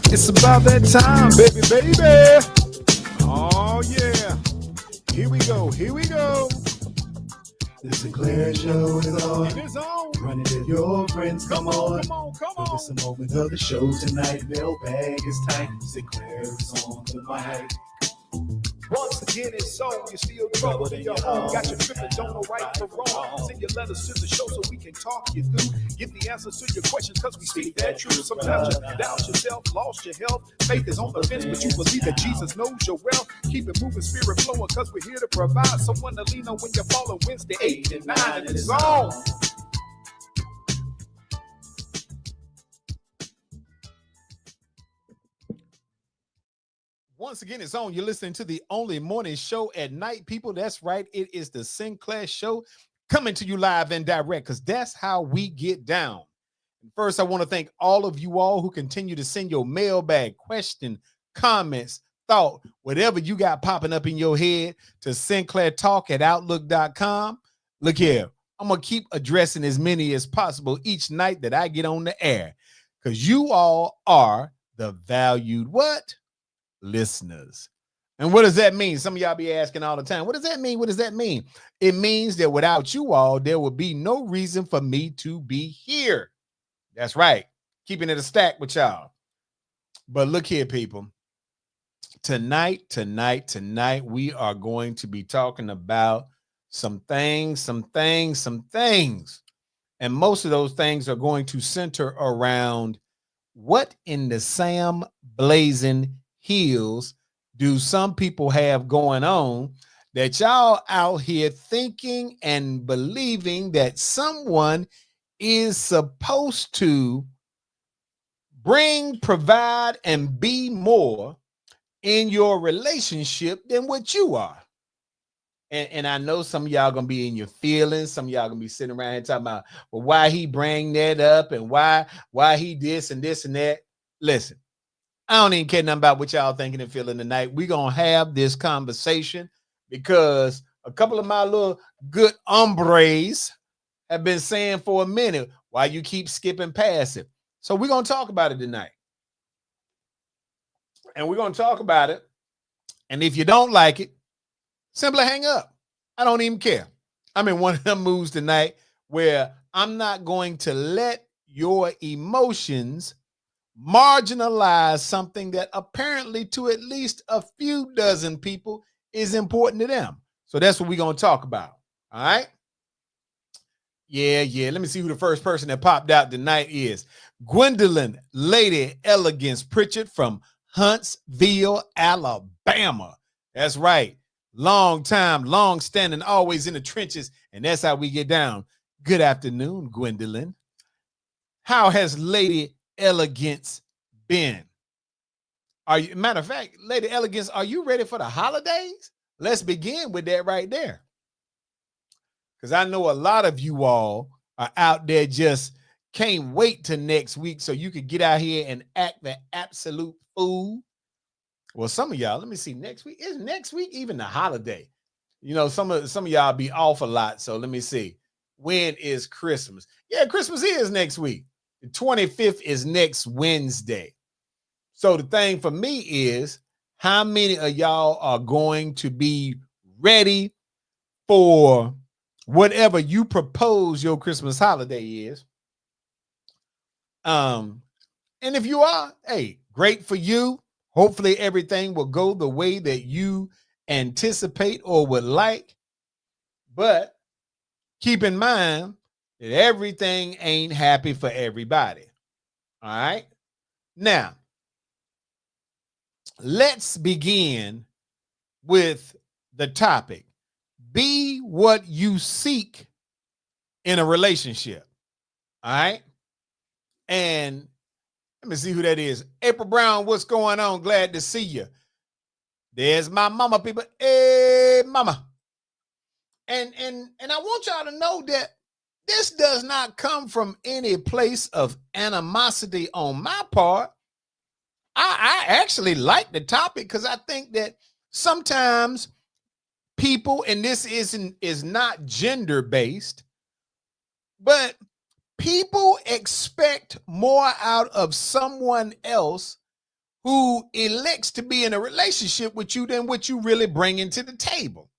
It's about that time, baby, baby. Oh, yeah. Here we go. Here we go. The Sinclair Show is on. It is on. Run it with your friends, come on. Come on, come on. It's a moment of the show tonight. Mailbag is tight. Sinclair is on the mic. Once again, it's so you're still troubled in your home. Got your tripping, don't know right from wrong. Send your letters to the show so we can talk you through. Get the answers to your questions because we speak that truth. Sometimes you doubt yourself, lost your health. Faith is on the fence, but you believe that Jesus knows your wealth. Keep it moving, spirit flowing, because we're here to provide someone to lean on when you're falling. Wednesday, 8 and 9, and it's on. Once again, it's on. You're listening to the only morning show at night, people. That's right. It is the Sinclair Show coming to you live and direct because that's how we get down. First, I want to thank all of you all who continue to send your mailbag, question, comments, thought, whatever you got popping up in your head to sinclairtalk@outlook.com. Look here. I'm going to keep addressing as many as possible each night that I get on the air because you all are the valued what? Listeners. And what does that mean? Some of y'all be asking all the time, what does that mean? What does that mean? It means that without you all, there would be no reason for me to be here. That's right. Keeping it a stack with y'all. But look here, people. Tonight, we are going to be talking about some things. And most of those things are going to center around what in the Sam Blazing Hills do some people have going on that y'all out here thinking and believing that someone is supposed to bring, provide, and be more in your relationship than what you are. And I know some of y'all gonna be in your feelings. Some of y'all gonna be sitting around here talking about, well, why he bring that up and why he this and that. Listen, I don't even care nothing about what y'all thinking and feeling tonight. We're going to have this conversation because a couple of my little good hombres have been saying for a minute why you keep skipping past it. So we're going to talk about it tonight. And we're going to talk about it. And if you don't like it, simply hang up. I don't even care. I'm in one of them moods tonight where I'm not going to let your emotions marginalize something that apparently to at least a few dozen people is important to them. So that's what we're going to talk about. All right. Yeah. Let me see who the first person that popped out tonight is. Gwendolyn Lady Elegance Pritchard from Huntsville, Alabama. That's right. Long time, long standing, always in the trenches. And that's how we get down. Good afternoon, Gwendolyn. How has Lady Elegance been? Are you, matter of fact, Lady Elegance, are you ready for the holidays? Let's begin with that right there. Because I know a lot of you all are out there just can't wait till next week so you could get out here and act the absolute fool. Well, some of y'all, let me see, next week. Is next week even the holiday? You know, some of y'all be off a lot. So let me see. When is Christmas? Yeah, Christmas is next week. The 25th is next Wednesday. So the thing for me is, how many of y'all are going to be ready for whatever you propose your Christmas holiday is? And if you are, hey, great for you. Hopefully everything will go the way that you anticipate or would like. But keep in mind that everything ain't happy for everybody. All right. Now, let's begin with the topic. Be what you seek in a relationship. All right. And let me see who that is. April Brown, what's going on? Glad to see you. There's my mama, people. Hey, mama. And I want y'all to know that this does not come from any place of animosity on my part. I actually like the topic because I think that sometimes people, and this is not gender based, but people expect more out of someone else who elects to be in a relationship with you than what you really bring into the table.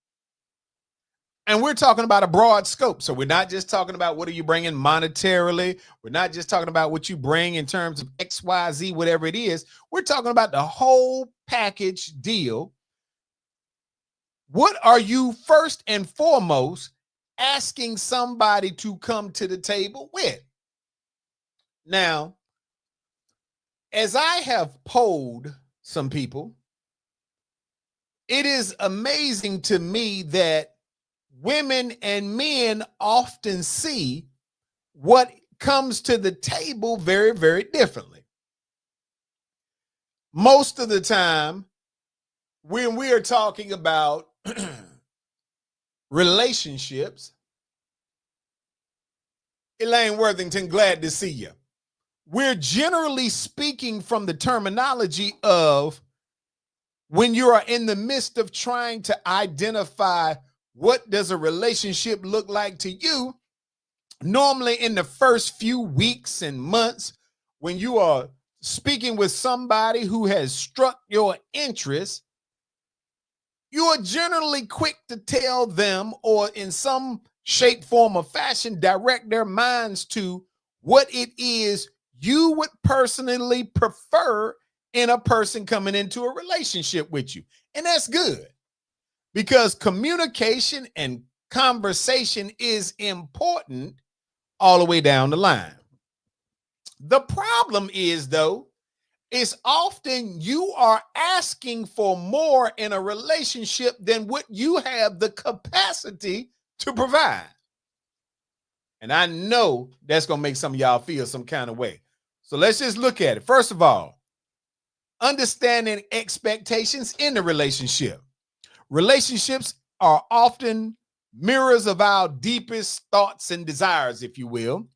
And we're talking about a broad scope. So we're not just talking about what are you bringing monetarily. We're not just talking about what you bring in terms of X, Y, Z, whatever it is. We're talking about the whole package deal. What are you first and foremost asking somebody to come to the table with? Now, as I have polled some people, it is amazing to me that women and men often see what comes to the table very, very differently. Most of the time, when we are talking about relationships, Elaine Worthington, glad to see you. We're generally speaking from the terminology of when you are in the midst of trying to identify what does a relationship look like to you. Normally in the first few weeks and months, when you are speaking with somebody who has struck your interest, you are generally quick to tell them, or in some shape, form, or fashion, direct their minds to what it is you would personally prefer in a person coming into a relationship with you. And that's good, because communication and conversation is important all the way down the line. The problem is, though, is often you are asking for more in a relationship than what you have the capacity to provide. And I know that's going to make some of y'all feel some kind of way. So let's just look at it. First of all, understanding expectations in the relationship. Relationships are often mirrors of our deepest thoughts and desires, if you will,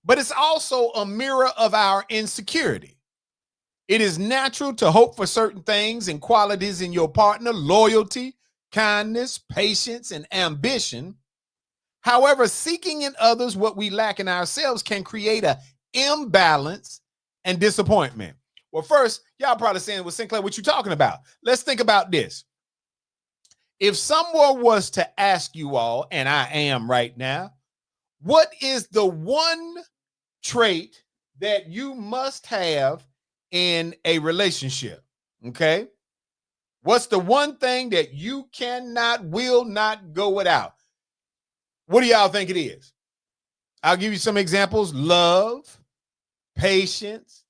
but it's also a mirror of our insecurity. It is natural to hope for certain things and qualities in your partner: loyalty, kindness, patience, and ambition. However, seeking in others what we lack in ourselves can create an imbalance and disappointment. Well, first, y'all probably saying, well, Sinclair, what you talking about? Let's think about this. If someone was to ask you all, and I am right now, what is the one trait that you must have in a relationship? Okay. What's the one thing that you cannot, will not go without? What do y'all think it is? I'll give you some examples: love, patience,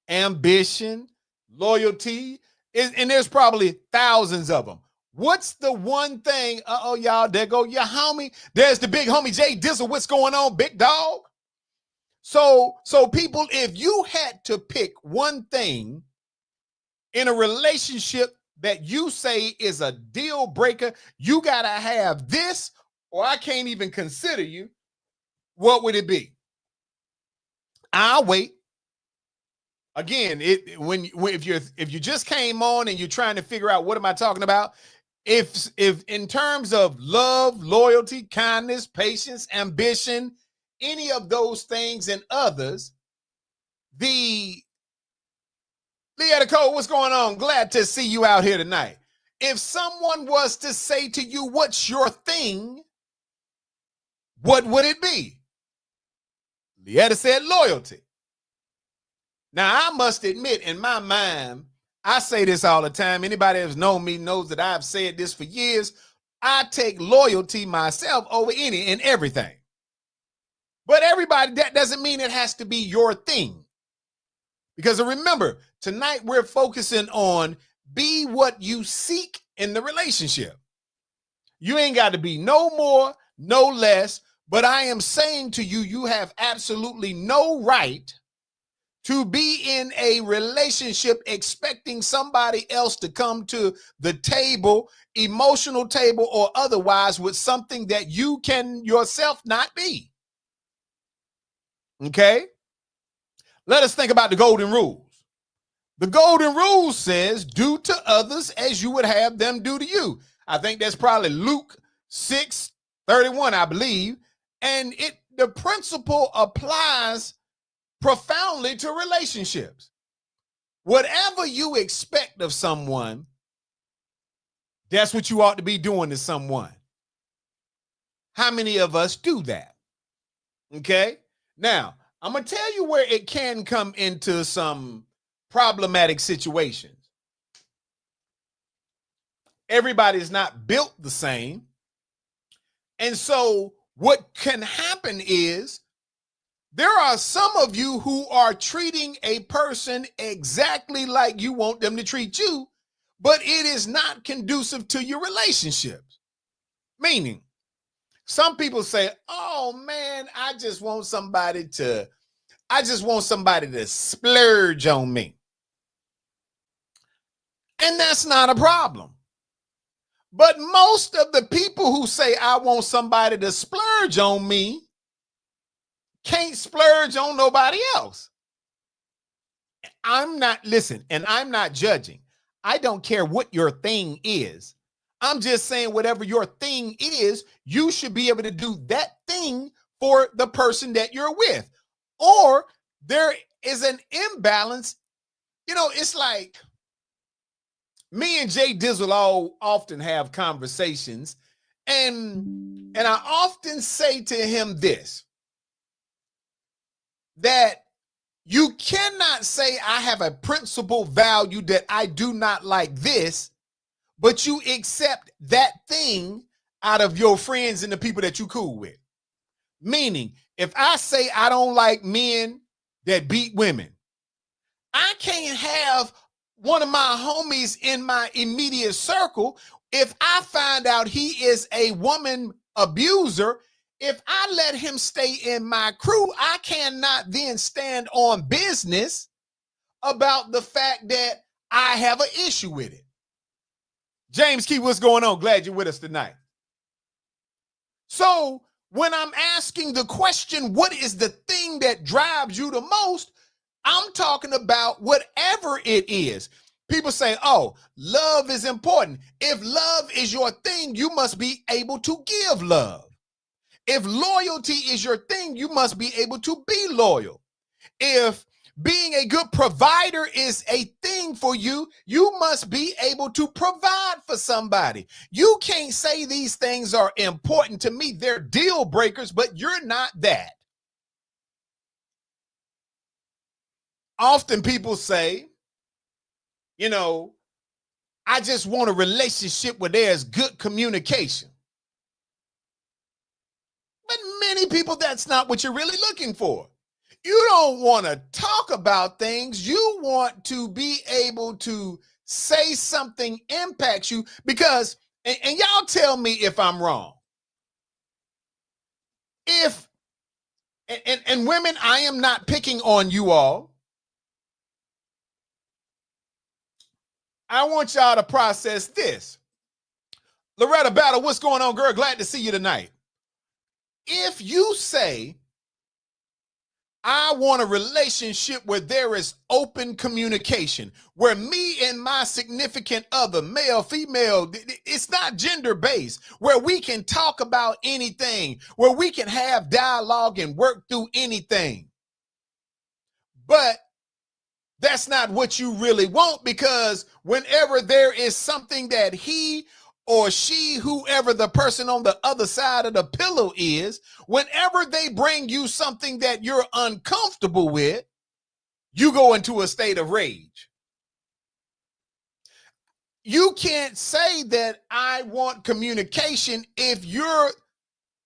ambition, loyalty, and there's probably thousands of them. What's the one thing? Y'all, there go your homie. There's the big homie Jay Dizzle. What's going on, big dog? So people, if you had to pick one thing in a relationship that you say is a deal breaker, you got to have this, or I can't even consider you, what would it be? I'll wait. Again, if you just came on and you're trying to figure out what am I talking about, if in terms of love, loyalty, kindness, patience, ambition, any of those things and others, Leah Cole, what's going on? Glad to see you out here tonight. If someone was to say to you, what's your thing? What would it be? Leah said loyalty. Now, I must admit, in my mind, I say this all the time. Anybody that's known me knows that I've said this for years. I take loyalty myself over any and everything. But everybody, that doesn't mean it has to be your thing. Because remember, tonight we're focusing on be what you seek in the relationship. You ain't got to be no more, no less, but I am saying to you, you have absolutely no right to be in a relationship expecting somebody else to come to the table, emotional table or otherwise, with something that you can yourself not be. Okay? Let us think about the golden rules. The golden rule says, do to others as you would have them do to you. I think that's probably Luke 6:31, I believe. And the principle applies profoundly to relationships. Whatever you expect of someone, that's what you ought to be doing to someone. How many of us do that? Okay. Now, I'm going to tell you where it can come into some problematic situations. Everybody's not built the same. And so what can happen is there are some of you who are treating a person exactly like you want them to treat you, but it is not conducive to your relationships. Meaning, some people say, oh man, I just want somebody to splurge on me. And that's not a problem. But most of the people who say, I want somebody to splurge on me, can't splurge on nobody else. I'm not judging. I don't care what your thing is. I'm just saying whatever your thing is, you should be able to do that thing for the person that you're with. Or there is an imbalance. You know, it's like me and Jay Dizzle often have conversations, and I often say to him this, that you cannot say I have a principal value that I do not like this, but you accept that thing out of your friends and the people that you cool with. Meaning, if I say I don't like men that beat women, I can't have one of my homies in my immediate circle. If I find out he is a woman abuser, if I let him stay in my crew, I cannot then stand on business about the fact that I have an issue with it. James Key, what's going on? Glad you're with us tonight. So when I'm asking the question, what is the thing that drives you the most? I'm talking about whatever it is. People say, oh, love is important. If love is your thing, you must be able to give love. If loyalty is your thing, you must be able to be loyal. If being a good provider is a thing for you, you must be able to provide for somebody. You can't say these things are important to me. They're deal breakers, but you're not that. Often people say, you know, I just want a relationship where there's good communication. But many people, that's not what you're really looking for. You don't want to talk about things. You want to be able to say something impacts you because, and y'all tell me if I'm wrong. And women, I am not picking on you all. I want y'all to process this. Loretta Battle, what's going on, girl? Glad to see you tonight. If you say, I want a relationship where there is open communication, where me and my significant other, male, female, it's not gender-based, where we can talk about anything, where we can have dialogue and work through anything. But that's not what you really want, because whenever there is something that he or she, whoever the person on the other side of the pillow is, whenever they bring you something that you're uncomfortable with, you go into a state of rage. You can't say that I want communication if you're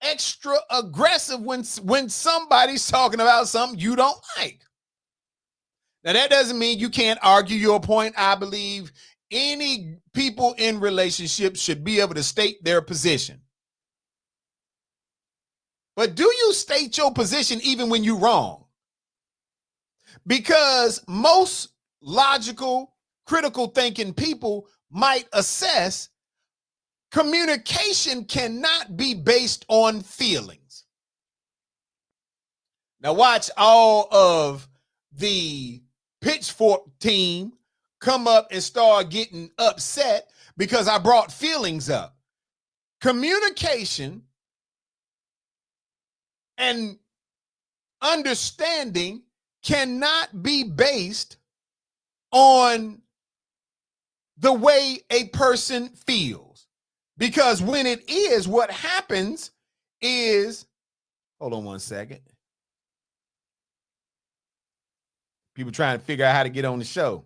extra aggressive when somebody's talking about something you don't like. Now, that doesn't mean you can't argue your point. I believe any people in relationships should be able to state their position. But do you state your position even when you're wrong? Because most logical, critical thinking people might assess communication cannot be based on feelings. Now watch all of the Pitchfork team come up and start getting upset because I brought feelings up. Communication and understanding cannot be based on the way a person feels. Because when it is, what happens is, hold on one second. People trying to figure out how to get on the show.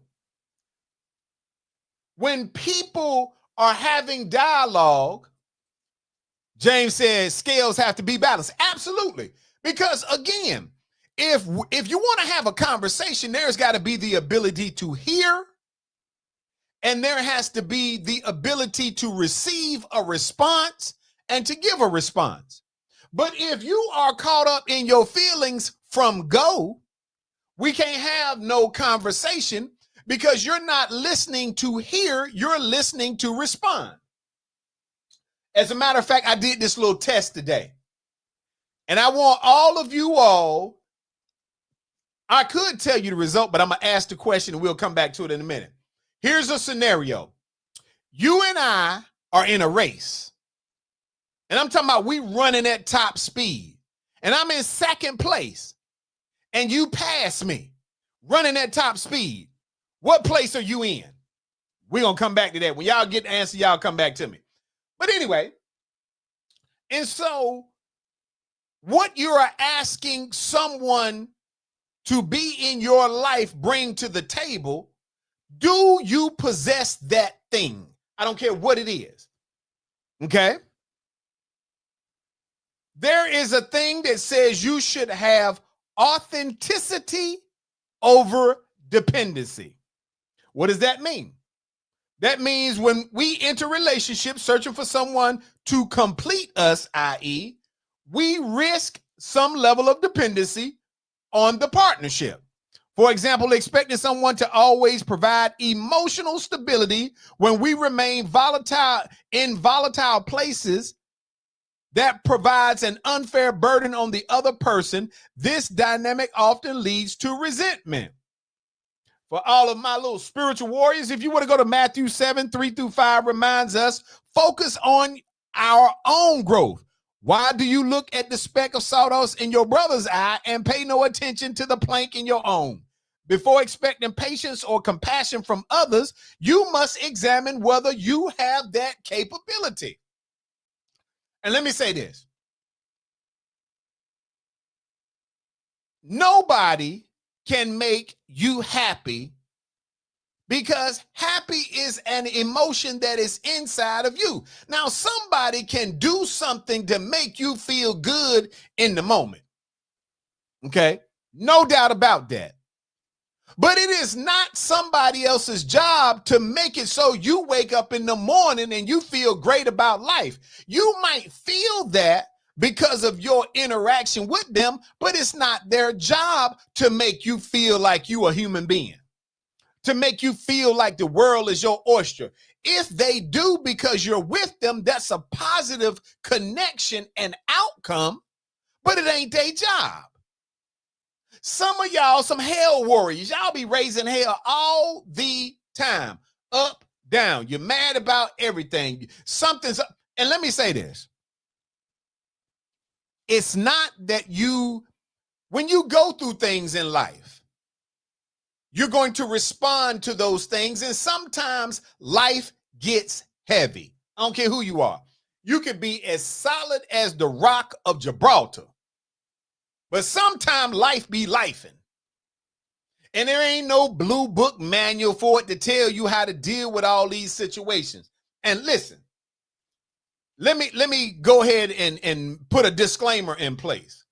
When people are having dialogue, James says scales have to be balanced. Absolutely. Because again, if you want to have a conversation, there's got to be the ability to hear, and there has to be the ability to receive a response and to give a response. But if you are caught up in your feelings from go, we can't have no conversation because you're not listening to hear, you're listening to respond. As a matter of fact, I did this little test today. And I want all of you all, I could tell you the result, but I'm going to ask the question and we'll come back to it in a minute. Here's a scenario. You and I are in a race. And I'm talking about we running at top speed. And I'm in second place. And you pass me running at top speed. What place are you in? We're going to come back to that. When y'all get the answer, y'all come back to me. But anyway, and so what you are asking someone to be in your life bring to the table, do you possess that thing? I don't care what it is. Okay? There is a thing that says you should have authenticity over dependency. What does that mean? That means when we enter relationships searching for someone to complete us, i.e., we risk some level of dependency on the partnership. For example, expecting someone to always provide emotional stability when we remain volatile in volatile places, that provides an unfair burden on the other person. This dynamic often leads to resentment. For all of my little spiritual warriors, if you want to go to Matthew 7, 3-5, reminds us, focus on our own growth. Why do you look at the speck of sawdust in your brother's eye and pay no attention to the plank in your own? Before expecting patience or compassion from others, you must examine whether you have that capability. And let me say this. Nobody can make you happy because happy is an emotion that is inside of you. Now, somebody can do something to make you feel good in the moment. Okay? No doubt about that. But it is not somebody else's job to make it so you wake up in the morning and you feel great about life. You might feel that because of your interaction with them, but it's not their job to make you feel like you a human being, to make you feel like the world is your oyster. If they do because you're with them, that's a positive connection and outcome, but it ain't their job. Some of y'all, some hell warriors, y'all be raising hell all the time, up, down. You're mad about everything. Something's up. And let me say this. It's not that when you go through things in life, you're going to respond to those things. And sometimes life gets heavy. I don't care who you are. You could be as solid as the rock of Gibraltar. But sometimes life be lifing. And there ain't no blue book manual for it to tell you how to deal with all these situations. And listen, let me go ahead and put a disclaimer in place.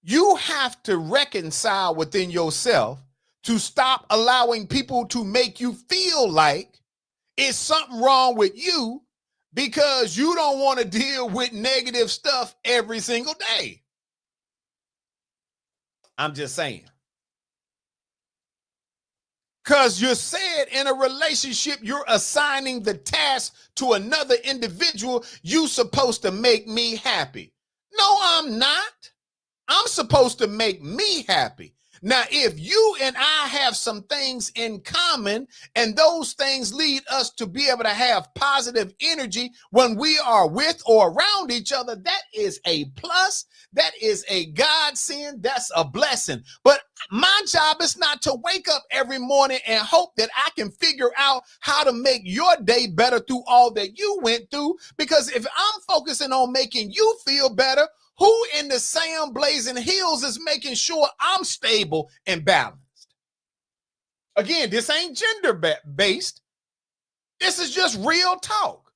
You have to reconcile within yourself to stop allowing people to make you feel like it's something wrong with you because you don't want to deal with negative stuff every single day. I'm just saying. Because you said in a relationship, you're assigning the task to another individual. You supposed to make me happy. No, I'm not. I'm supposed to make me happy. Now, if you and I have some things in common and those things lead us to be able to have positive energy when we are with or around each other, that is a plus. That is a godsend. That's a blessing. But my job is not to wake up every morning and hope that I can figure out how to make your day better through all that you went through. Because if I'm focusing on making you feel better, who in the same blazing heels is making sure I'm stable and balanced? Again, this ain't gender-based. This is just real talk.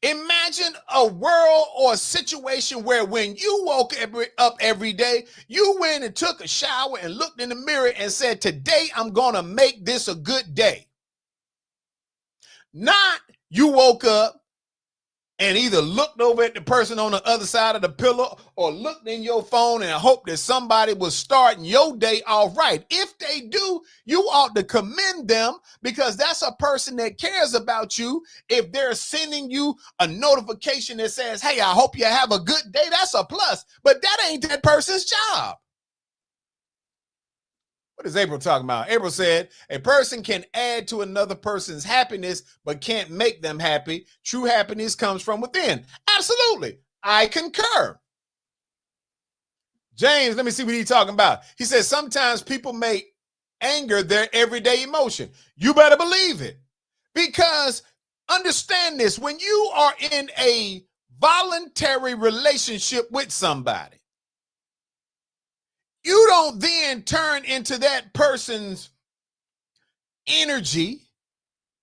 Imagine a world or a situation where when you woke up every day, you went and took a shower and looked in the mirror and said, today I'm going to make this a good day. Not you woke up and either looked over at the person on the other side of the pillow or looked in your phone and hoped that somebody was starting your day off right. If they do, you ought to commend them because that's a person that cares about you. If they're sending you a notification that says, hey, I hope you have a good day, that's a plus. But that ain't that person's job. What is April talking about? April said, a person can add to another person's happiness, but can't make them happy. True happiness comes from within. Absolutely. I concur. James, let me see what he's talking about. He says, sometimes people make anger their everyday emotion. You better believe it. Because understand this, when you are in a voluntary relationship with somebody, you don't then turn into that person's energy.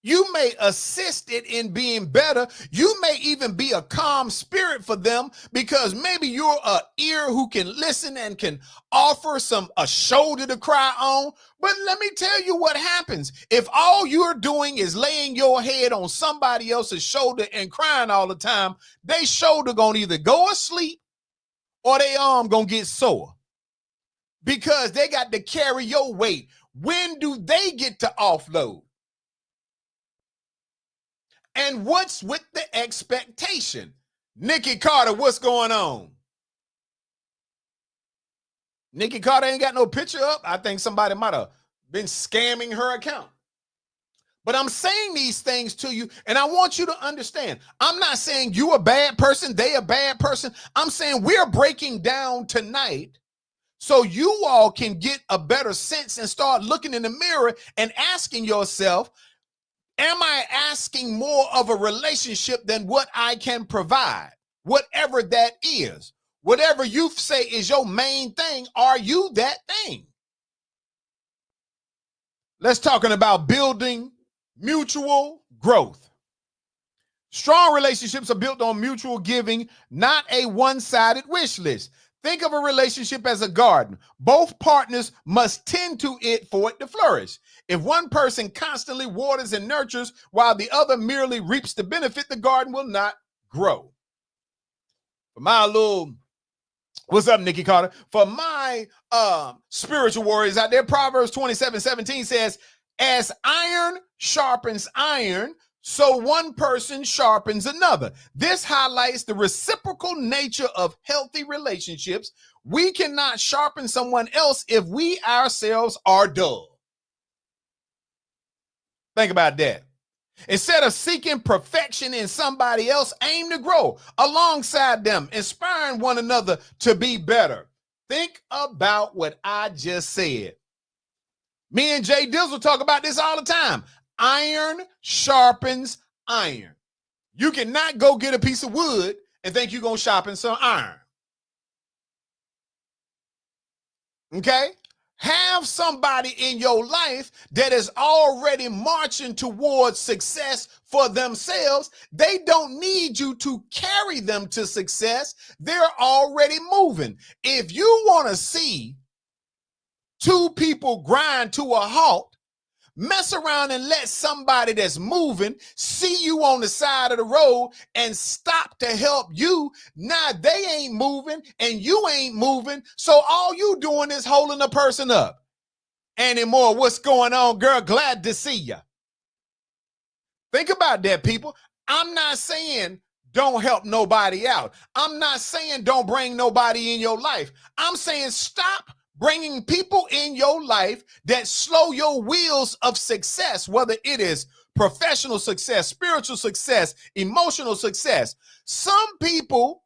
You may assist it in being better. You may even be a calm spirit for them because maybe you're an ear who can listen and can offer a shoulder to cry on. But let me tell you what happens. If all you're doing is laying your head on somebody else's shoulder and crying all the time, they shoulder gonna either go asleep or they arm gonna get sore. Because they got to carry your weight. When do they get to offload? And what's with the expectation? Nikki Carter, what's going on? Nikki Carter ain't got no picture up. I think somebody might have been scamming her account. But I'm saying these things to you, and I want you to understand. I'm not saying you a bad person, they a bad person. I'm saying we're breaking down tonight so you all can get a better sense and start looking in the mirror and asking yourself, am I asking more of a relationship than what I can provide? Whatever that is, whatever you say is your main thing, are you that thing? Let's talking about building mutual growth. Strong relationships are built on mutual giving, not a one-sided wish list. Think of a relationship as a garden. Both partners must tend to it for it to flourish. If one person constantly waters and nurtures while the other merely reaps the benefit, the garden will not grow. For my little, what's up, Nikki Carter? For my spiritual warriors out there, Proverbs 27:17 says, as iron sharpens iron, so one person sharpens another. This highlights the reciprocal nature of healthy relationships. We cannot sharpen someone else if we ourselves are dull. Think about that. Instead of seeking perfection in somebody else, aim to grow alongside them, inspiring one another to be better. Think about what I just said. Me and Jay Dizzle talk about this all the time. Iron sharpens iron. You cannot go get a piece of wood and think you're going to sharpen some iron. Okay? Have somebody in your life that is already marching towards success for themselves. They don't need you to carry them to success. They're already moving. If you want to see two people grind to a halt, Mess around and let somebody that's moving see you on the side of the road and stop to help you. Now they ain't moving and you ain't moving. So all you doing is holding the person up. Anymore, what's going on, girl? Glad to see ya. Think about that, people. I'm not saying don't help nobody out. I'm not saying don't bring nobody in your life. I'm saying stop bringing people in your life that slow your wheels of success, whether it is professional success, spiritual success, emotional success. Some people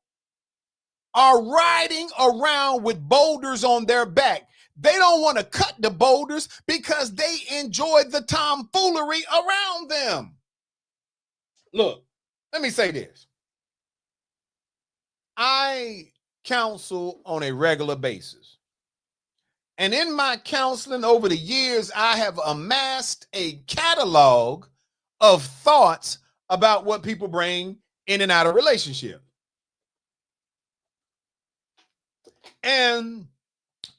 are riding around with boulders on their back. They don't want to cut the boulders because they enjoy the tomfoolery around them. Look, let me say this. I counsel on a regular basis. And in my counseling over the years, I have amassed a catalog of thoughts about what people bring in and out of relationships. And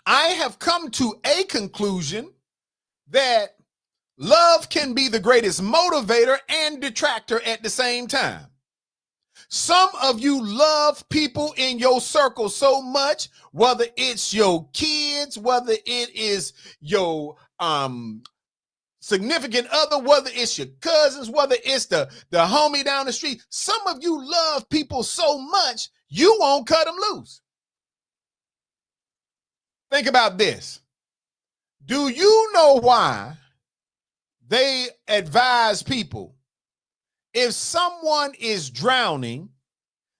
I have come to a conclusion that love can be the greatest motivator and detractor at the same time. Some of you love people in your circle so much, whether it's your kids, whether it is your significant other, whether it's your cousins, whether it's the homie down the street. Some of you love people so much, you won't cut them loose. Think about this. Do you know why they advise people, if someone is drowning,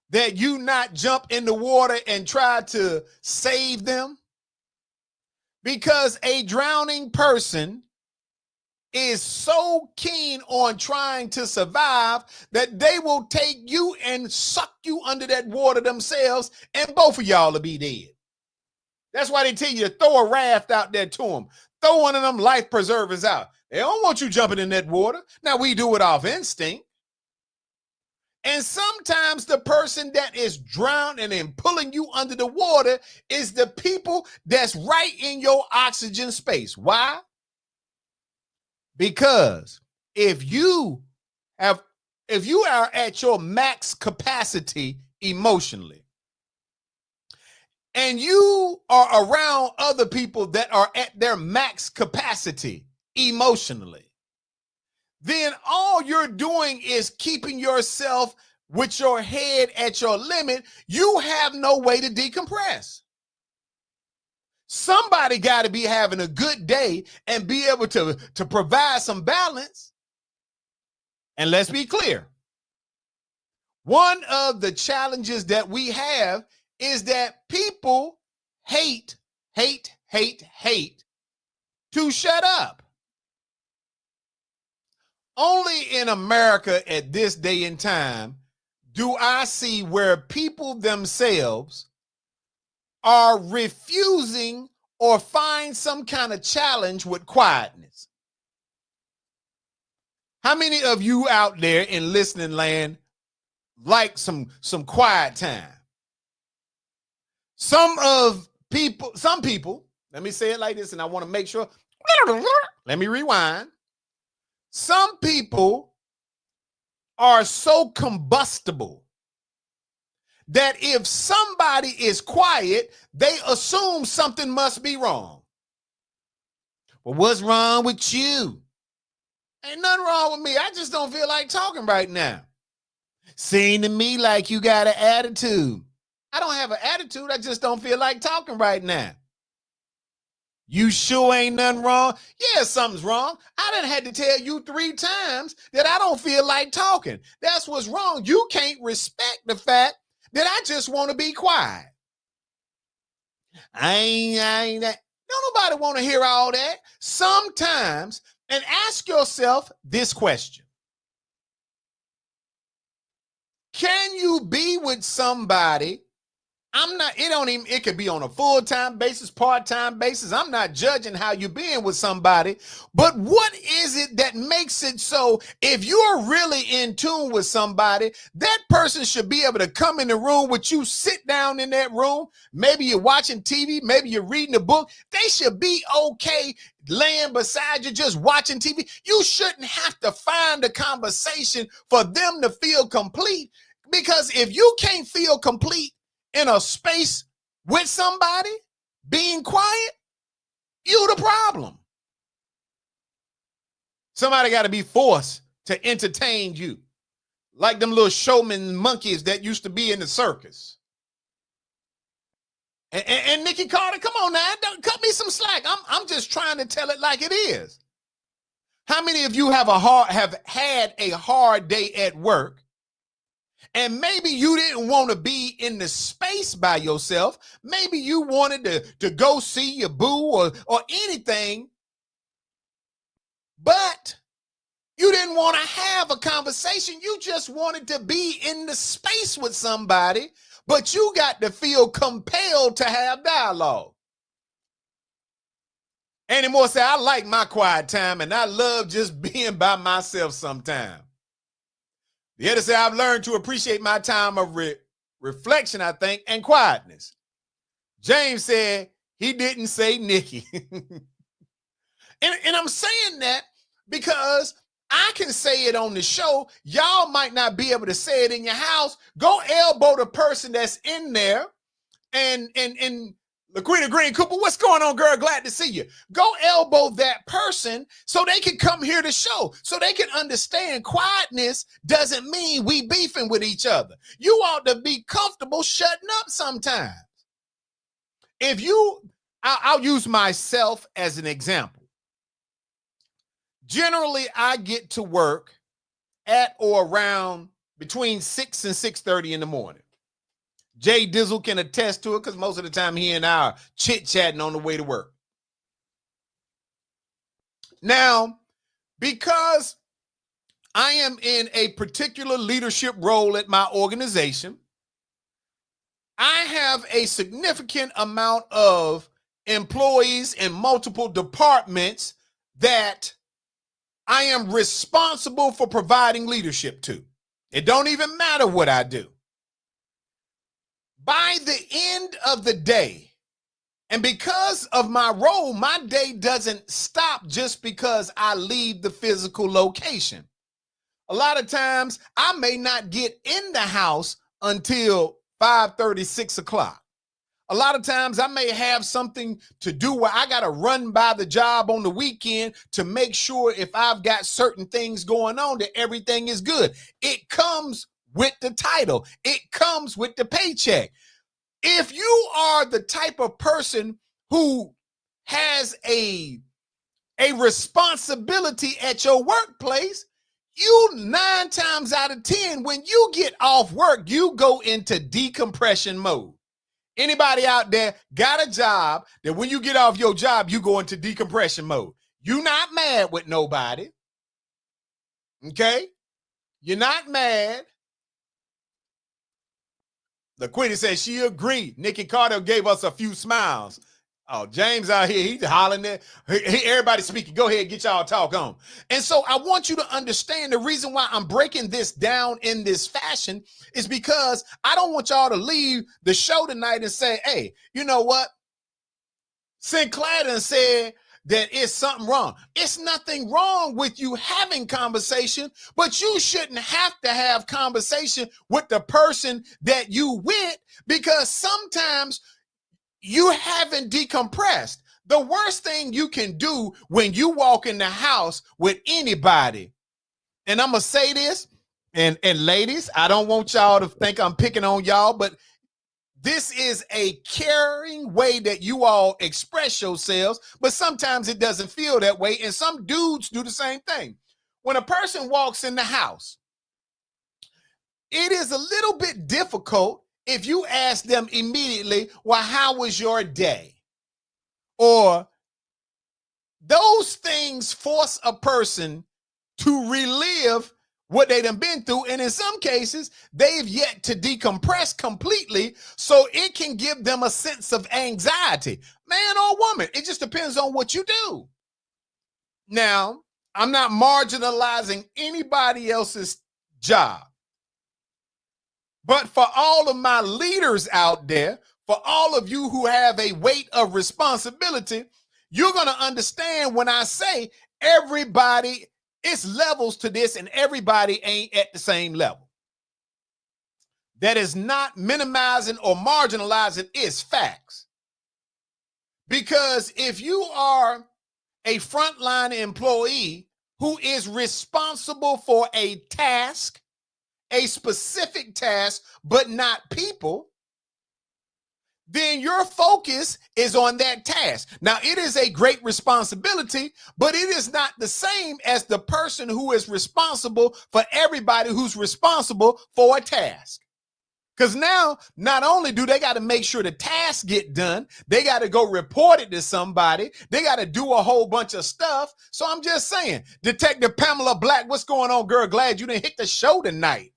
that you not jump in the water and try to save them? Because a drowning person is so keen on trying to survive that they will take you and suck you under that water themselves, and both of y'all will be dead. That's why they tell you to throw a raft out there to them. Throw one of them life preservers out. They don't want you jumping in that water. Now, we do it off instinct. And sometimes the person that is drowning and pulling you under the water is the people that's right in your oxygen space. Why? Because if you are at your max capacity emotionally, and you are around other people that are at their max capacity emotionally, then all you're doing is keeping yourself with your head at your limit. You have no way to decompress. Somebody got to be having a good day and be able to provide some balance. And let's be clear. One of the challenges that we have is that people hate to shut up. Only in America at this day and time do I see where people themselves are refusing or find some kind of challenge with quietness. How many of you out there in listening land like some quiet time? Some people, let me say it like this, and I want to make sure. Let me rewind. Some people are so combustible that if somebody is quiet, they assume something must be wrong. Well, what's wrong with you? Ain't nothing wrong with me. I just don't feel like talking right now. Seem to me like you got an attitude. I don't have an attitude. I just don't feel like talking right now. You sure ain't nothing wrong? Yeah, something's wrong. I done had to tell you 3 times that I don't feel like talking. That's what's wrong. You can't respect the fact that I just want to be quiet. Don't nobody want to hear all that. Sometimes, and ask yourself this question. Can you be with somebody it could be on a full-time basis, part-time basis. I'm not judging how you're being with somebody, but what is it that makes it so if you're really in tune with somebody, that person should be able to come in the room with you, sit down in that room. Maybe you're watching TV, maybe you're reading a book. They should be okay laying beside you, just watching TV. You shouldn't have to find a conversation for them to feel complete, because if you can't feel complete in a space with somebody, being quiet, you the problem. Somebody got to be forced to entertain you, like them little showman monkeys that used to be in the circus. And Nikki Carter, come on now, don't cut me some slack. I'm just trying to tell it like it is. How many of you have had a hard day at work? And maybe you didn't want to be in the space by yourself. Maybe you wanted to go see your boo or anything, but you didn't want to have a conversation. You just wanted to be in the space with somebody, but you got to feel compelled to have dialogue. Anymore say, I like my quiet time and I love just being by myself sometimes. The other say, I've learned to appreciate my time of reflection, I think, and quietness. James said he didn't say Nikki. and I'm saying that because I can say it on the show. Y'all might not be able to say it in your house. Go elbow the person that's in there. And LaQuita Green Cooper, what's going on, girl? Glad to see you. Go elbow that person so they can come hear the show, so they can understand quietness doesn't mean we beefing with each other. You ought to be comfortable shutting up sometimes. I'll use myself as an example. Generally, I get to work at or around between 6 and 6:30 in the morning. Jay Dizzle can attest to it because most of the time he and I are chit-chatting on the way to work. Now, because I am in a particular leadership role at my organization, I have a significant amount of employees in multiple departments that I am responsible for providing leadership to. It don't even matter what I do. By the end of the day, and because of my role, my day doesn't stop just because I leave the physical location. A lot of times I may not get in the house until 5:30, 6 o'clock. A lot of times I may have something to do where I got to run by the job on the weekend to make sure if I've got certain things going on that everything is good. It comes with the title. It comes with the paycheck. If you are the type of person who has a responsibility at your workplace, you 9 times out of 10, when you get off work, you go into decompression mode. Anybody out there got a job that when you get off your job, you go into decompression mode. You're not mad with nobody. Okay? You're not mad. LaQuita says she agreed. Nikki Carter gave us a few smiles. Oh, James out here, he's hollering there. Everybody speaking. Go ahead, get y'all talk on. And so I want you to understand the reason why I'm breaking this down in this fashion is because I don't want y'all to leave the show tonight and say, hey, you know what? Sinclair done said that it's something wrong. It's nothing wrong with you having conversation, but you shouldn't have to have conversation with the person that you with, because sometimes you haven't decompressed. The worst thing you can do when you walk in the house with anybody, and I'm going to say this, and ladies, I don't want y'all to think I'm picking on y'all, but this is a caring way that you all express yourselves, but sometimes it doesn't feel that way, and some dudes do the same thing. When a person walks in the house, it is a little bit difficult if you ask them immediately, well, how was your day? Or those things force a person to relive what they done been through. And in some cases, they've yet to decompress completely, so it can give them a sense of anxiety. Man or woman, it just depends on what you do. Now, I'm not marginalizing anybody else's job. But for all of my leaders out there, for all of you who have a weight of responsibility, you're going to understand when I say everybody, it's levels to this, and everybody ain't at the same level. That is not minimizing or marginalizing, it's facts. Because if you are a frontline employee who is responsible for a task, a specific task, but not people, then your focus is on that task. Now, it is a great responsibility, but it is not the same as the person who is responsible for everybody who's responsible for a task. Because now, not only do they got to make sure the tasks get done, they got to go report it to somebody. They got to do a whole bunch of stuff. So I'm just saying, Detective Pamela Black, what's going on, girl? Glad you didn't hit the show tonight.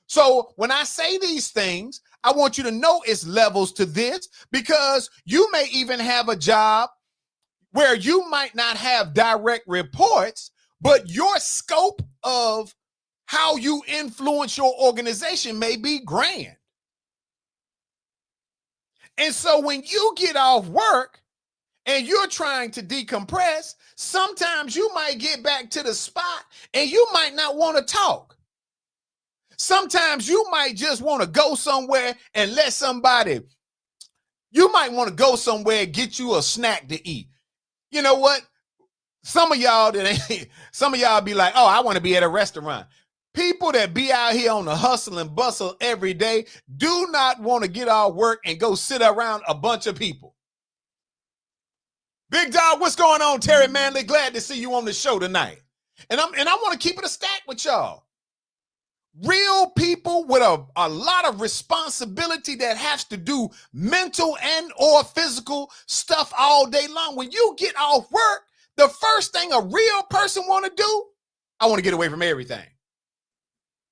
So when I say these things, I want you to know it's levels to this, because you may even have a job where you might not have direct reports, but your scope of how you influence your organization may be grand. And so when you get off work and you're trying to decompress, sometimes you might get back to the spot and you might not want to talk. Sometimes you might just want to go somewhere and let somebody, you might want to go somewhere and get you a snack to eat. You know what? Some of y'all be like, oh, I want to be at a restaurant. People that be out here on the hustle and bustle every day do not want to get off work and go sit around a bunch of people. Big Dog, what's going on, Terry Manley? Glad to see you on the show tonight. And I want to keep it a stack with y'all. Real people with a lot of responsibility that has to do mental and or physical stuff all day long. When you get off work, the first thing a real person want to do, I want to get away from everything.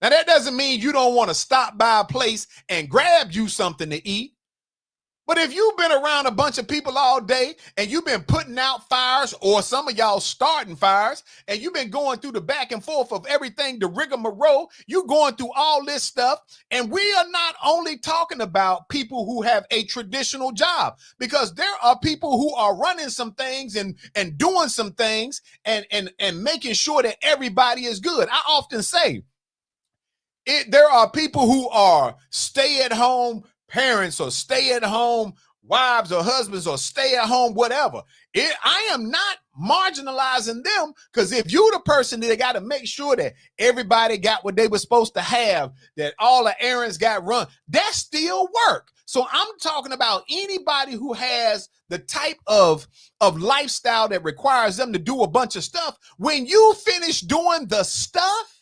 Now, that doesn't mean you don't want to stop by a place and grab you something to eat. But if you've been around a bunch of people all day and you've been putting out fires, or some of y'all starting fires, and you've been going through the back and forth of everything, the rigmarole, you going through all this stuff. And we are not only talking about people who have a traditional job, because there are people who are running some things and doing some things and making sure that everybody is good. I often say, there are people who are stay-at-home parents or stay-at-home wives or husbands or stay-at-home whatever. I am not marginalizing them, because if you're the person that got to make sure that everybody got what they were supposed to have, that all the errands got run, that's still work. So I'm talking about anybody who has the type of lifestyle that requires them to do a bunch of stuff. When you finish doing the stuff,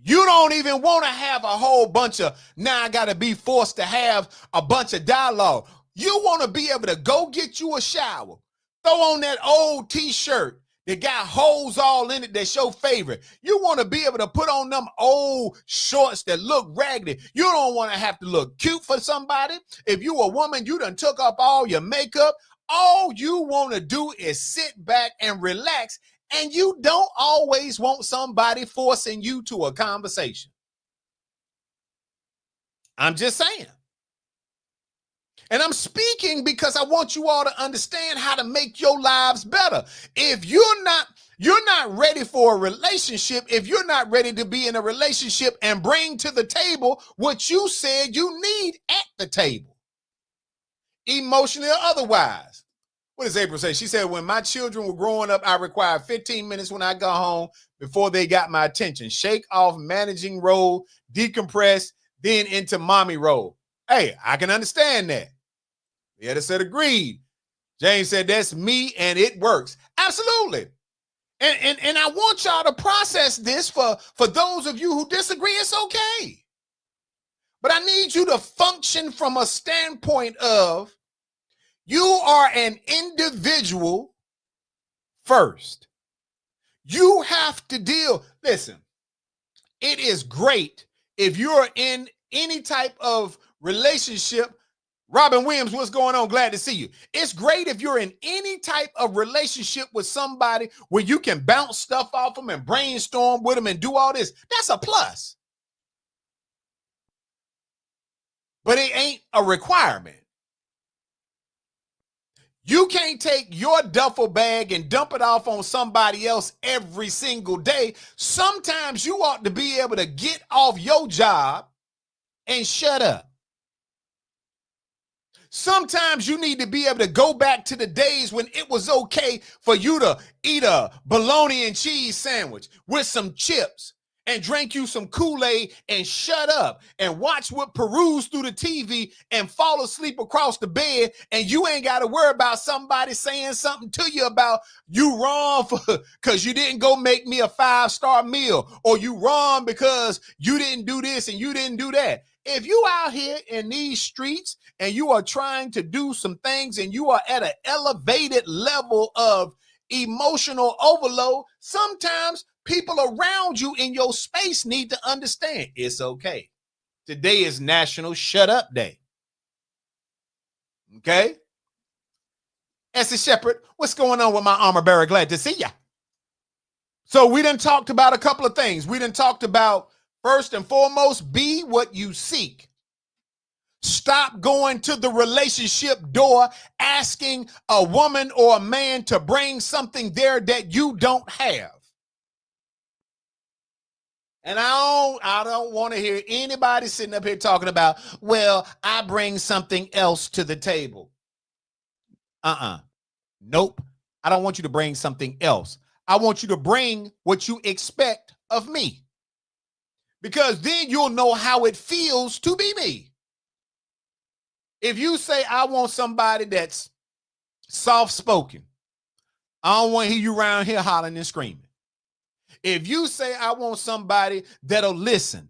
you don't even want to have a whole bunch of, now I got to be forced to have a bunch of dialogue. You want to be able to go get you a shower, throw on that old t-shirt that got holes all in it that's your favorite. You want to be able to put on them old shorts that look raggedy. You don't want to have to look cute for somebody. If you a woman, you done took up all your makeup. All you want to do is sit back and relax. And you don't always want somebody forcing you to a conversation. I'm just saying. And I'm speaking because I want you all to understand how to make your lives better. If you're not ready for a relationship, if you're not ready to be in a relationship and bring to the table what you said you need at the table, emotionally or otherwise. What does April say? She said, when my children were growing up, I required 15 minutes when I got home before they got my attention. Shake off managing role, decompress, then into mommy role. Hey, I can understand that. The other said agreed. James said, that's me and it works. Absolutely. And I want y'all to process this for those of you who disagree. It's okay. But I need you to function from a standpoint of, you are an individual first. You have to deal. Listen, it is great if you're in any type of relationship. Robin Williams, what's going on? Glad to see you. It's great if you're in any type of relationship with somebody where you can bounce stuff off them and brainstorm with them and do all this. That's a plus. But it ain't a requirement. You can't take your duffel bag and dump it off on somebody else every single day. Sometimes you ought to be able to get off your job and shut up. Sometimes you need to be able to go back to the days when it was okay for you to eat a bologna and cheese sandwich with some chips and drink you some Kool-Aid and shut up and watch what peruse through the TV and fall asleep across the bed, and you ain't got to worry about somebody saying something to you about you wrong because you didn't go make me a 5-star meal, or you wrong because you didn't do this and you didn't do that. If you out here in these streets and you are trying to do some things and you are at an elevated level of emotional overload, sometimes people around you in your space need to understand it's okay. Today is National Shut Up Day. Okay? Essie Shepherd, what's going on with my armor bearer? Glad to see ya. So we done talked about a couple of things. We done talked about, first and foremost, be what you seek. Stop going to the relationship door asking a woman or a man to bring something there that you don't have. And I don't want to hear anybody sitting up here talking about, well, I bring something else to the table. Nope. I don't want you to bring something else. I want you to bring what you expect of me, because then you'll know how it feels to be me. If you say, I want somebody that's soft-spoken, I don't want to hear you around here hollering and screaming. If you say, I want somebody that'll listen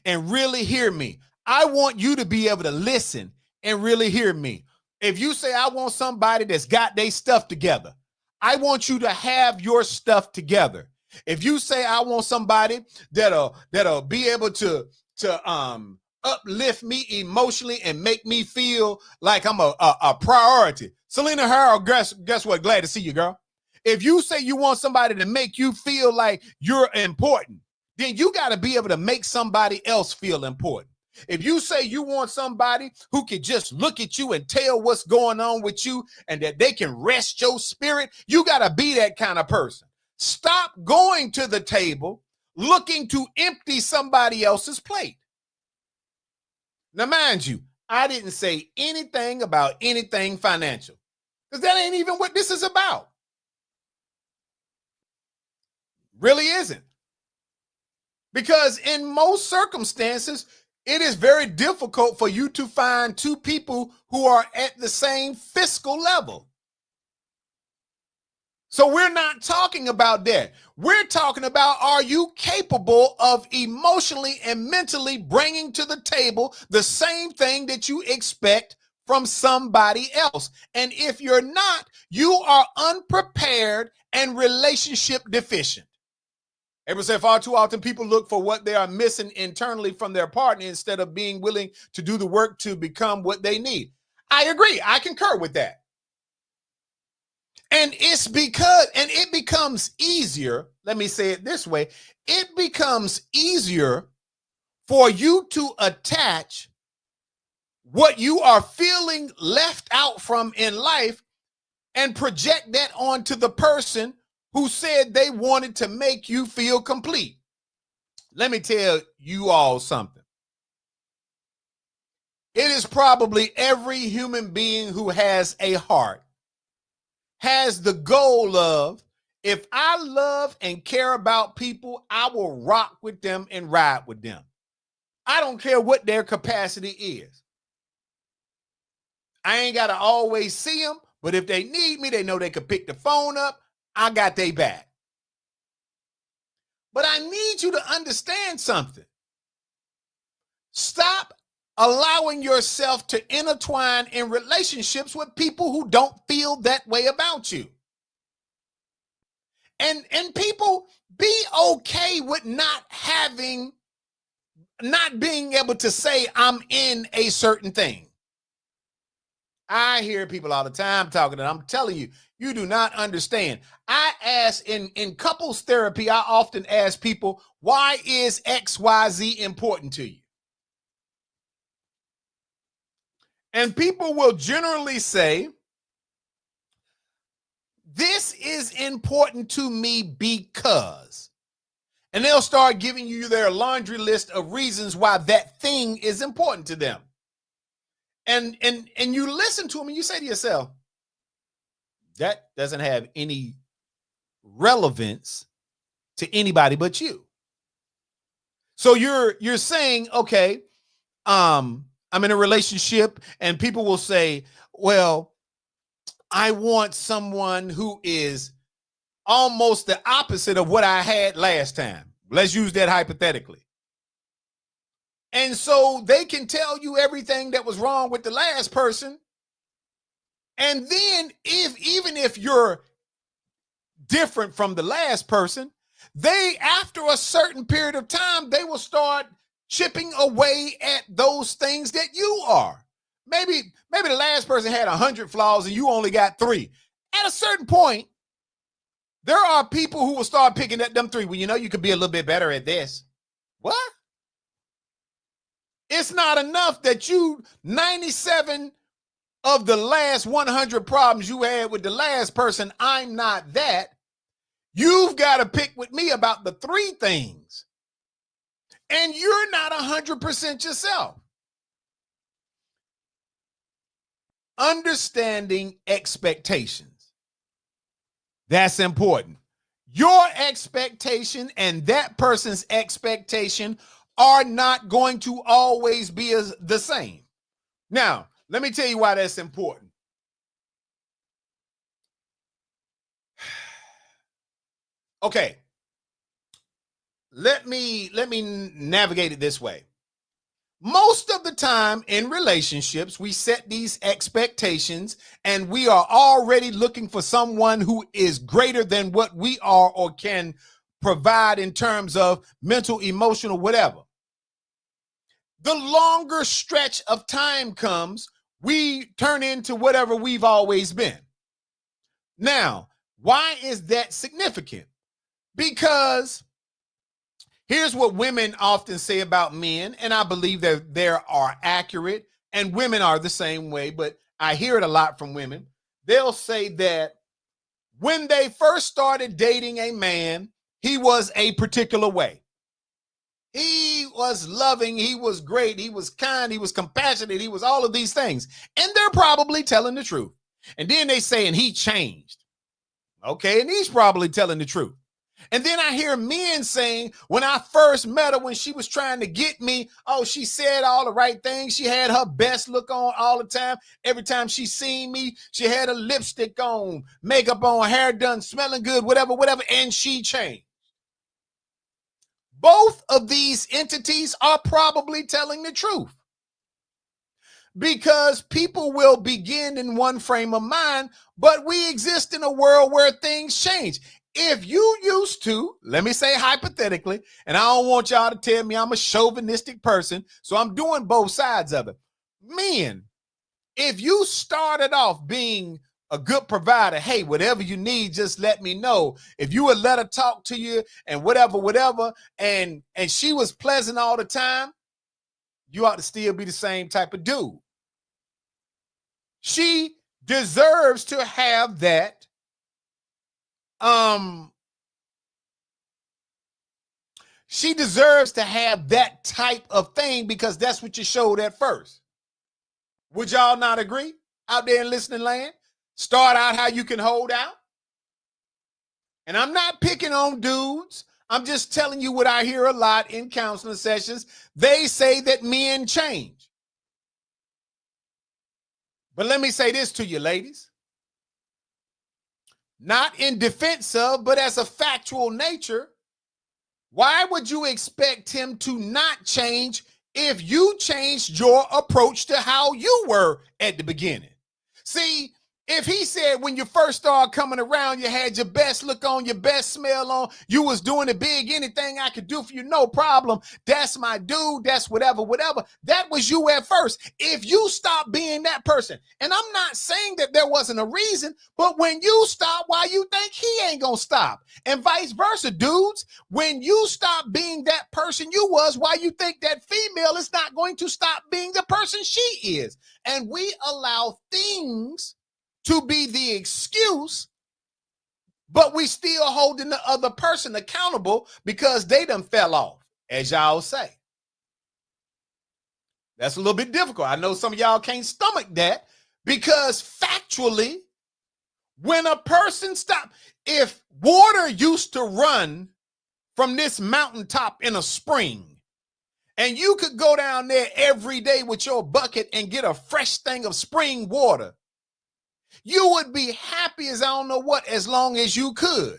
and really hear me, I want you to be able to listen and really hear me. If you say, I want somebody that's got their stuff together, I want you to have your stuff together. If you say, I want somebody that'll be able to uplift me emotionally and make me feel like I'm a priority. Selena Harold, guess what? Glad to see you, girl. If you say you want somebody to make you feel like you're important, then you got to be able to make somebody else feel important. If you say you want somebody who can just look at you and tell what's going on with you and that they can rest your spirit, you got to be that kind of person. Stop going to the table looking to empty somebody else's plate. Now, mind you, I didn't say anything about anything financial, because that ain't even what this is about. Really isn't. Because in most circumstances, it is very difficult for you to find two people who are at the same fiscal level. So we're not talking about that. We're talking about, are you capable of emotionally and mentally bringing to the table the same thing that you expect from somebody else? And if you're not, you are unprepared and relationship deficient. Everyone say far too often people look for what they are missing internally from their partner instead of being willing to do the work to become what they need. I agree. I concur with that. And it becomes easier. Let me say it this way. It becomes easier for you to attach what you are feeling left out from in life and project that onto the person who said they wanted to make you feel complete. Let me tell you all something. It is probably every human being who has a heart has the goal of, if I love and care about people, I will rock with them and ride with them. I don't care what their capacity is. I ain't got to always see them, but if they need me, they know they can pick the phone up. I got their back. But I need you to understand something. Stop allowing yourself to intertwine in relationships with people who don't feel that way about you. And people be okay with not being able to say I'm in a certain thing. I hear people all the time talking, and I'm telling you, you do not understand. I ask in couples therapy, I often ask people, why is XYZ important to you? And people will generally say, this is important to me because, and they'll start giving you their laundry list of reasons why that thing is important to them. And you listen to them and you say to yourself, that doesn't have any relevance to anybody but you. So you're saying, okay, I'm in a relationship, and people will say, well, I want someone who is almost the opposite of what I had last time. Let's use that hypothetically. And so they can tell you everything that was wrong with the last person. And then even if you're different from the last person, they, after a certain period of time, they will start chipping away at those things that you are. Maybe the last person had 100 flaws and you only got 3. At a certain point, there are people who will start picking at them 3. Well, you could be a little bit better at this. What? It's not enough that 97 of the last 100 problems you had with the last person, I'm not that. You've got to pick with me about the 3 things. And you're not 100% yourself. Understanding expectations. That's important. Your expectation and that person's expectation are not going to always be the same. Now, let me tell you why that's important. Okay. Let me navigate it this way. Most of the time in relationships, we set these expectations and we are already looking for someone who is greater than what we are or can provide in terms of mental, emotional, whatever. The longer stretch of time comes, we turn into whatever we've always been. Now, why is that significant? Because here's what women often say about men, and I believe that they are accurate, and women are the same way, but I hear it a lot from women. They'll say that when they first started dating a man, he was a particular way. He was loving, he was great, he was kind, he was compassionate, he was all of these things. And they're probably telling the truth. And then they say, and he changed. Okay, and he's probably telling the truth. And then I hear men saying, when I first met her, when she was trying to get me, oh, she said all the right things. She had her best look on all the time. Every time she seen me, she had a lipstick on, makeup on, hair done, smelling good, whatever, and she changed. Both of these entities are probably telling the truth, because people will begin in one frame of mind, but we exist in a world where things change. If you used to, let me say hypothetically, and I don't want y'all to tell me I'm a chauvinistic person, so I'm doing both sides of it. Men, if you started off being a good provider, hey, whatever you need, just let me know. If you would let her talk to you and whatever, and she was pleasant all the time, you ought to still be the same type of dude. She deserves to have that. She deserves to have that type of thing because that's what you showed at first. Would y'all not agree out there in listening land? Start out how you can hold out. And I'm not picking on dudes. I'm just telling you what I hear a lot in counseling sessions. They say that men change. But let me say this to you, ladies. Not in defense of, but as a factual nature, why would you expect him to not change if you changed your approach to how you were at the beginning? See, If he said when you first started coming around, you had your best look on, your best smell on, you was doing it big, anything I could do for you, no problem. That's my dude, that's whatever, whatever. That was you at first. If you stop being that person, and I'm not saying that there wasn't a reason, but when you stop, why you think he ain't gonna stop? And vice versa, dudes. When you stop being that person you was, why you think that female is not going to stop being the person she is? And we allow things to be the excuse, but we still holding the other person accountable because they done fell off, as y'all say. That's a little bit difficult. I know some of y'all can't stomach that because factually, when a person stops, if water used to run from this mountaintop in a spring, and you could go down there every day with your bucket and get a fresh thing of spring water, you would be happy as I don't know what, as long as you could.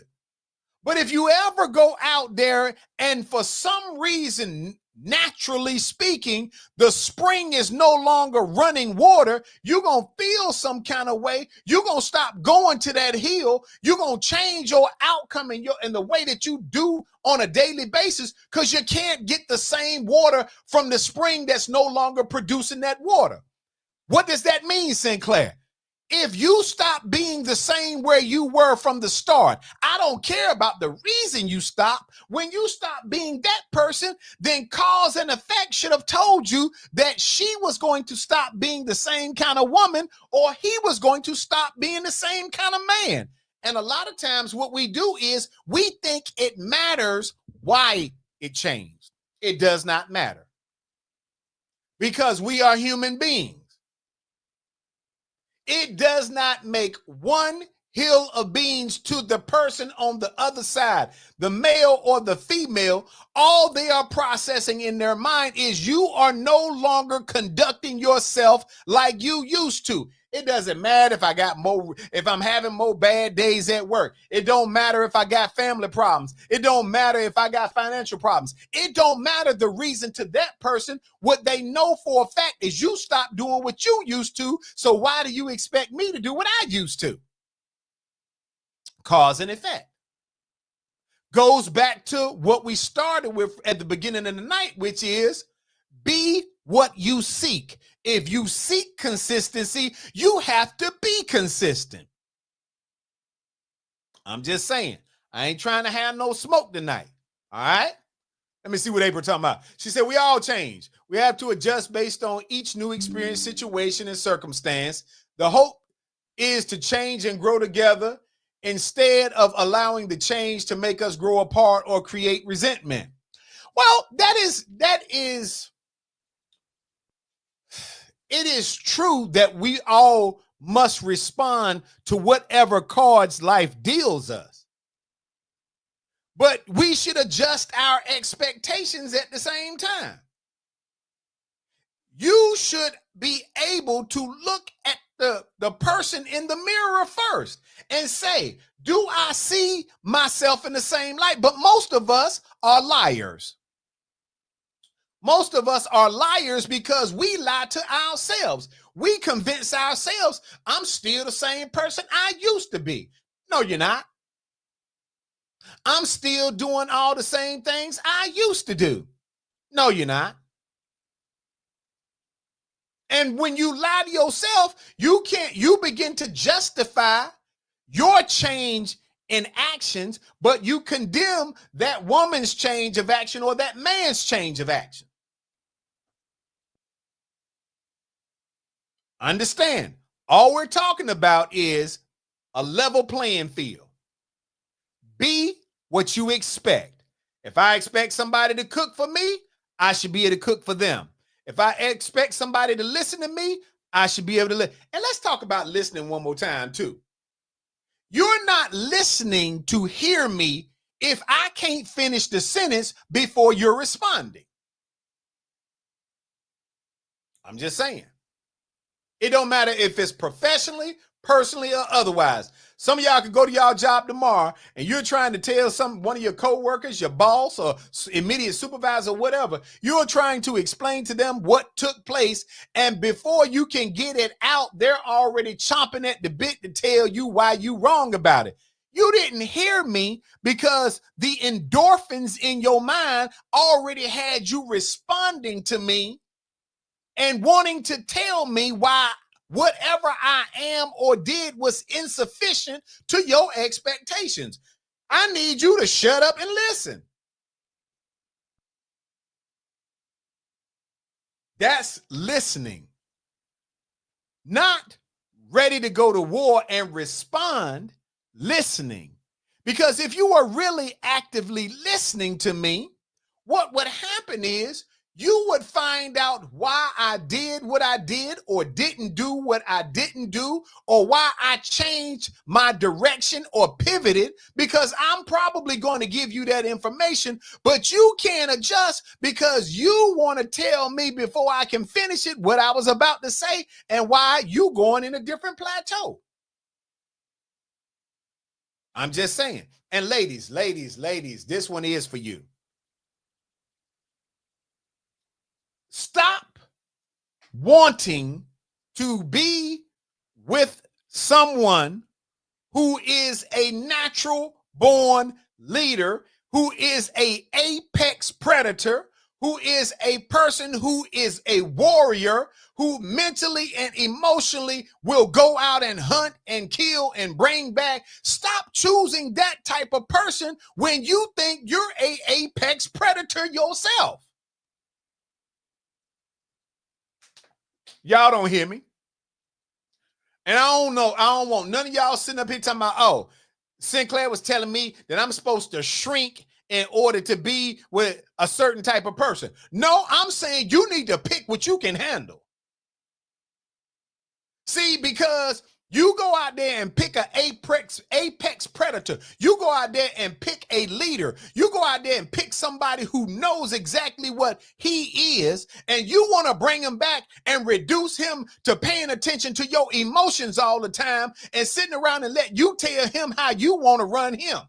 But if you ever go out there and for some reason, naturally speaking, the spring is no longer running water, you're going to feel some kind of way. You're going to stop going to that hill. You're going to change your outcome and the way that you do on a daily basis because you can't get the same water from the spring that's no longer producing that water. What does that mean, Sinclair? If you stop being the same where you were from the start, I don't care about the reason you stop. When you stop being that person, then cause and effect should have told you that she was going to stop being the same kind of woman or he was going to stop being the same kind of man. And a lot of times what we do is we think it matters why it changed. It does not matter because we are human beings. It does not make one hill of beans to the person on the other side, the male or the female. All they are processing in their mind is you are no longer conducting yourself like you used to. It doesn't matter if I'm having more bad days at work. It don't matter if I got family problems. It don't matter if I got financial problems. It don't matter the reason to that person. What they know for a fact is you stopped doing what you used to. So why do you expect me to do what I used to? Cause and effect. Goes back to what we started with at the beginning of the night, which is be what you seek. If you seek consistency, you have to be consistent. I'm just saying, I ain't trying to have no smoke tonight. All right. Let me see what April talking about. She said, we all change. We have to adjust based on each new experience, situation, and circumstance. The hope is to change and grow together instead of allowing the change to make us grow apart or create resentment. Well, it is true that we all must respond to whatever cards life deals us. But we should adjust our expectations at the same time. You should be able to look at the person in the mirror first and say, do I see myself in the same light? But most of us are liars. Most of us are liars because we lie to ourselves. We convince ourselves, I'm still the same person I used to be. No, you're not. I'm still doing all the same things I used to do. No, you're not. And when you lie to yourself, you begin to justify your change in actions, but you condemn that woman's change of action or that man's change of action. Understand, all we're talking about is a level playing field. Be what you expect. If I expect somebody to cook for me, I should be able to cook for them. If I expect somebody to listen to me, I should be able to listen. And let's talk about listening one more time, too. You're not listening to hear me if I can't finish the sentence before you're responding. I'm just saying. It don't matter if it's professionally, personally or otherwise. Some of y'all could go to y'all job tomorrow and you're trying to tell one of your coworkers, your boss or immediate supervisor, whatever, you're trying to explain to them what took place. And before you can get it out, they're already chomping at the bit to tell you why you wrong about it. You didn't hear me because the endorphins in your mind already had you responding to me and wanting to tell me why whatever I am or did was insufficient to your expectations. I need you to shut up and listen. That's listening. Not ready to go to war and respond, listening. Because if you were really actively listening to me, what would happen is you would find out why I did what I did or didn't do what I didn't do, or why I changed my direction or pivoted, because I'm probably going to give you that information, but you can't adjust because you want to tell me before I can finish it what I was about to say and why you going in a different plateau. I'm just saying. And ladies, this one is for you. Stop wanting to be with someone who is a natural born leader, who is an apex predator, who is a person who is a warrior, who mentally and emotionally will go out and hunt and kill and bring back. Stop choosing that type of person when you think you're an apex predator yourself. Y'all don't hear me. And I don't know. I don't want none of y'all sitting up here talking about, oh, Sinclair was telling me that I'm supposed to shrink in order to be with a certain type of person. No, I'm saying you need to pick what you can handle. See, because you go out there and pick an apex predator. You go out there and pick a leader. You go out there and pick somebody who knows exactly what he is, and you want to bring him back and reduce him to paying attention to your emotions all the time and sitting around and let you tell him how you want to run him.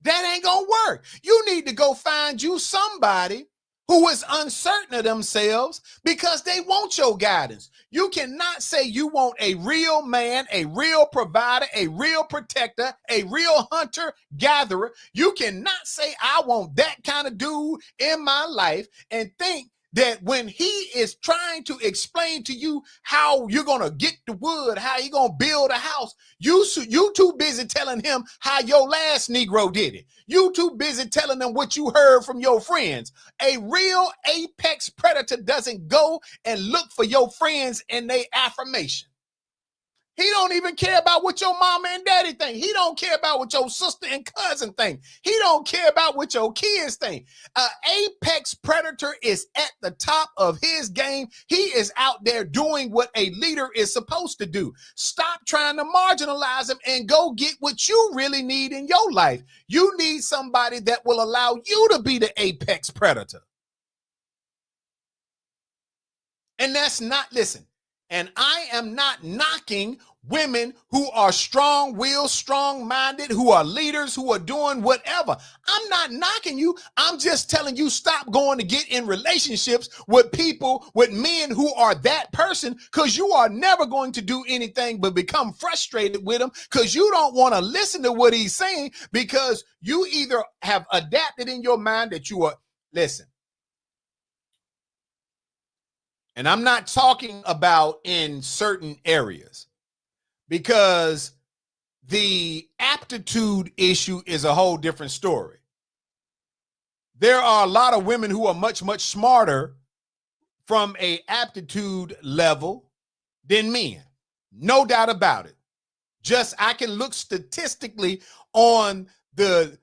That ain't gonna work. You need to go find you somebody who is uncertain of themselves because they want your guidance. You cannot say you want a real man, a real provider, a real protector, a real hunter gatherer. You cannot say I want that kind of dude in my life and think that when he is trying to explain to you how you're going to get the wood, how you're going to build a house, you too busy telling him how your last Negro did it. You too busy telling them what you heard from your friends. A real apex predator doesn't go and look for your friends and their affirmation. He don't even care about what your mama and daddy think. He don't care about what your sister and cousin think. He don't care about what your kids think. An apex predator is at the top of his game. He is out there doing what a leader is supposed to do. Stop trying to marginalize him and go get what you really need in your life. You need somebody that will allow you to be the apex predator. And that's not, listen, and I am not knocking women who are strong-willed, strong-minded, who are leaders, who are doing whatever. I'm not knocking you. I'm just telling you, stop going to get in relationships with people, with men who are that person, because you are never going to do anything but become frustrated with him because you don't want to listen to what he's saying because you either have adapted in your mind that you are, listen, and I'm not talking about in certain areas because the aptitude issue is a whole different story. There are a lot of women who are much, much smarter from an aptitude level than men. No doubt about it. Just I can look statistically on the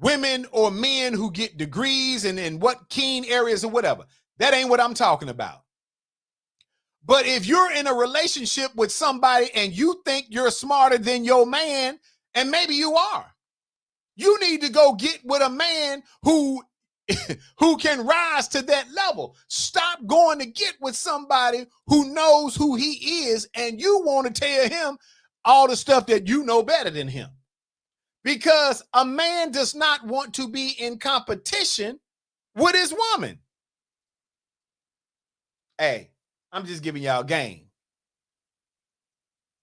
women or men who get degrees and in what keen areas or whatever. That ain't what I'm talking about. But if you're in a relationship with somebody and you think you're smarter than your man, and maybe you are, you need to go get with a man who who can rise to that level. Stop going to get with somebody who knows who he is, and you want to tell him all the stuff that you know better than him. Because a man does not want to be in competition with his woman. Hey, I'm just giving y'all game.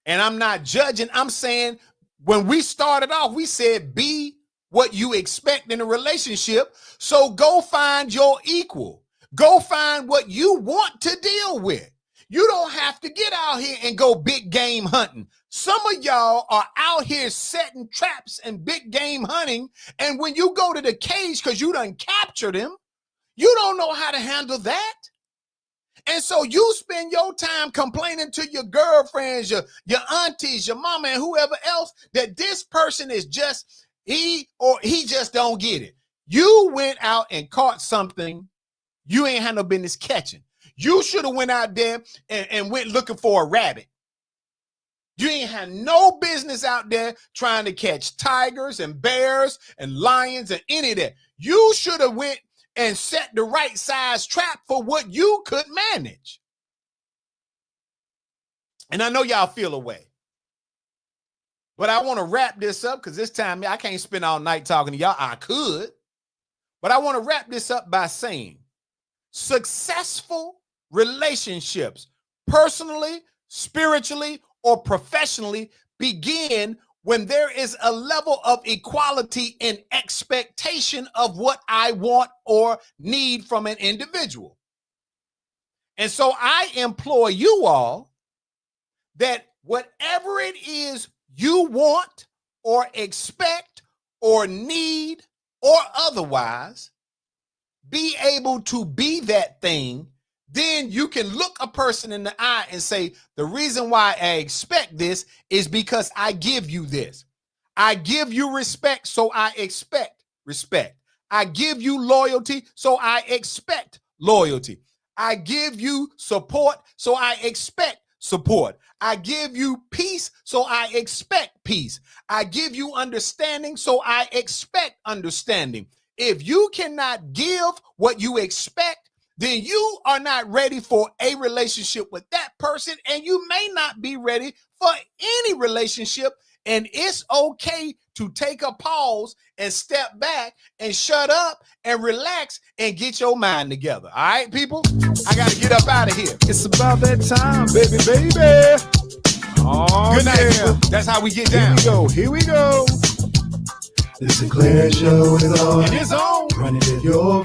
And I'm not judging. I'm saying when we started off, we said be what you expect in a relationship. So go find your equal. Go find what you want to deal with. You don't have to get out here and go big game hunting. Some of y'all are out here setting traps and big game hunting. And when you go to the cage because you done captured him, you don't know how to handle that. And so you spend your time complaining to your girlfriends, your aunties, your mama, and whoever else that this person is just, he just don't get it. You went out and caught something you ain't had no business catching. You should have went out there and went looking for a rabbit. You ain't had no business out there trying to catch tigers and bears and lions and any of that. You should have went and set the right size trap for what you could manage. And I know y'all feel away. But I want to wrap this up because this time I can't spend all night talking to y'all. I could. But I want to wrap this up by saying successful relationships, personally, spiritually, or professionally, begin when there is a level of equality in expectation of what I want or need from an individual. And so I implore you all that whatever it is you want or expect or need or otherwise, be able to be that thing. Then you can look a person in the eye and say, the reason why I expect this is because I give you this. I give you respect, so I expect respect. I give you loyalty, so I expect loyalty. I give you support, so I expect support. I give you peace, so I expect peace. I give you understanding, so I expect understanding. If you cannot give what you expect, then you are not ready for a relationship with that person, and you may not be ready for any relationship. And it's okay to take a pause and step back and shut up and relax and get your mind together. All right, people? I got to get up out of here. It's about that time, baby. Oh, good night, yeah. people. That's how we get down. Here we go. The Sinclair Show is on. And it's on. Running to your